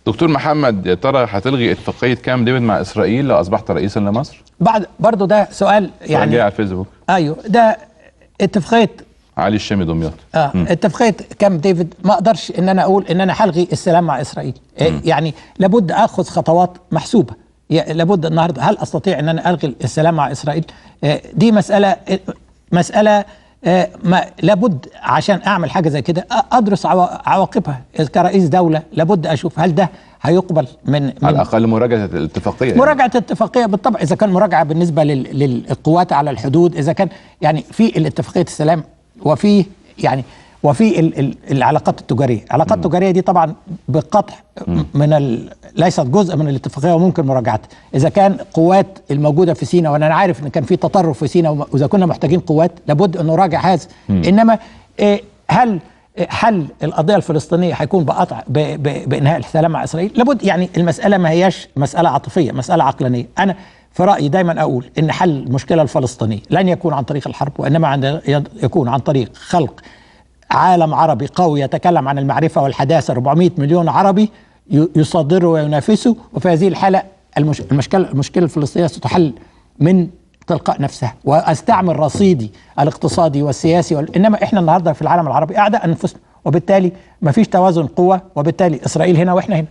دكتور محمد، يا ترى هتلغي اتفاقيه كامب ديفيد مع اسرائيل لو اصبحت رئيسا لمصر؟ بعد برضه ده سؤال يعني جاي على الفيسبوك. ايوه، ده اتفاقيه علي الشامي دمياط. اتفاقيه كامب ديفيد ما اقدرش ان انا اقول ان انا هلغي السلام مع اسرائيل. يعني لابد اخذ خطوات محسوبه. لابد النهارده، هل استطيع ان انا الغي السلام مع اسرائيل؟ دي مساله ما لابد عشان اعمل حاجه زي كده ادرس عواقبها كرئيس دوله. لابد اشوف هل ده هيقبل من على الاقل مراجعه الاتفاقيه. مراجعه الاتفاقيه بالطبع، اذا كان مراجعه بالنسبه للقوات على الحدود، اذا كان يعني في الاتفاقيه السلام وفي العلاقات التجاريه. العلاقات التجاريه دي طبعا بقطع ليست جزء من الاتفاقيه وممكن مراجعتها. اذا كان قوات الموجوده في سيناء، وانا عارف ان كان في تطرف في سيناء، واذا كنا محتاجين قوات لابد ان نراجع هذا. انما هل حل القضيه الفلسطينيه هيكون بقطع بانهاء السلام مع اسرائيل؟ لابد. يعني المساله ما هياش مساله عاطفيه، مساله عقلانيه. انا في رايي دايما اقول ان حل المشكله الفلسطينيه لن يكون عن طريق الحرب، وانما يكون عن طريق خلق عالم عربي قوي يتكلم عن المعرفه والحداثه. 400 مليون عربي يصدروا وينافسوا، وفي هذه الحاله المشكله الفلسطينيه ستحل من تلقاء نفسها، واستعمل رصيدي الاقتصادي والسياسي انما احنا النهارده في العالم العربي اعداء انفسنا، وبالتالي ما فيش توازن قوه، وبالتالي اسرائيل هنا واحنا هنا.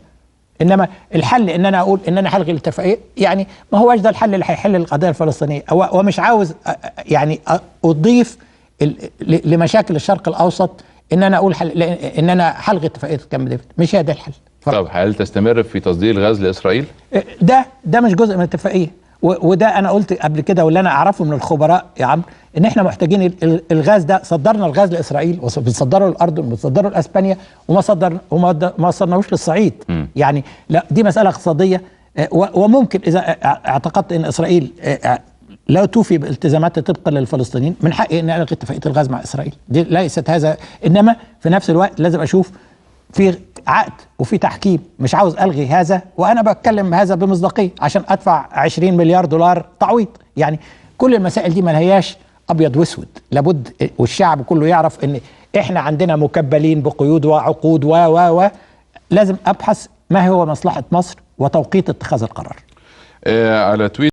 انما الحل ان انا اقول ان انا هلغي الاتفاقيه، يعني ما هوش ده الحل اللي هيحل القضيه الفلسطينيه. ومش عاوز يعني اضيف لمشاكل الشرق الاوسط ان انا اقول ان انا هلغي اتفاقيه كامب ديفيد. مش هي ده الحل. طب هل تستمر في تصدير الغاز لاسرائيل؟ ده مش جزء من الاتفاقيه، وده انا قلت قبل كده، واللي انا اعرفه من الخبراء يا عمرو ان احنا محتاجين الغاز ده. صدرنا الغاز لاسرائيل، وبنصدره للاردن، وبنصدره لاسبانيا، وما صدرناهوش للصعيد. يعني لا، دي مساله اقتصاديه. وممكن اذا اعتقدت ان اسرائيل لا توفي بالتزاماتها طبقا للفلسطينيين، من حقي ان الغي اتفاقيه الغاز مع اسرائيل. دي ليست هذا. انما في نفس الوقت لازم اشوف في عقد وفي تحكيم. مش عاوز الغي هذا وانا بتكلم هذا بمصداقيه عشان ادفع 20 مليار دولار تعويض. يعني كل المسائل دي ما هياش ابيض واسود. لابد والشعب كله يعرف ان احنا عندنا مكبلين بقيود وعقود و لازم ابحث ما هو مصلحه مصر وتوقيت اتخاذ القرار. على تويتر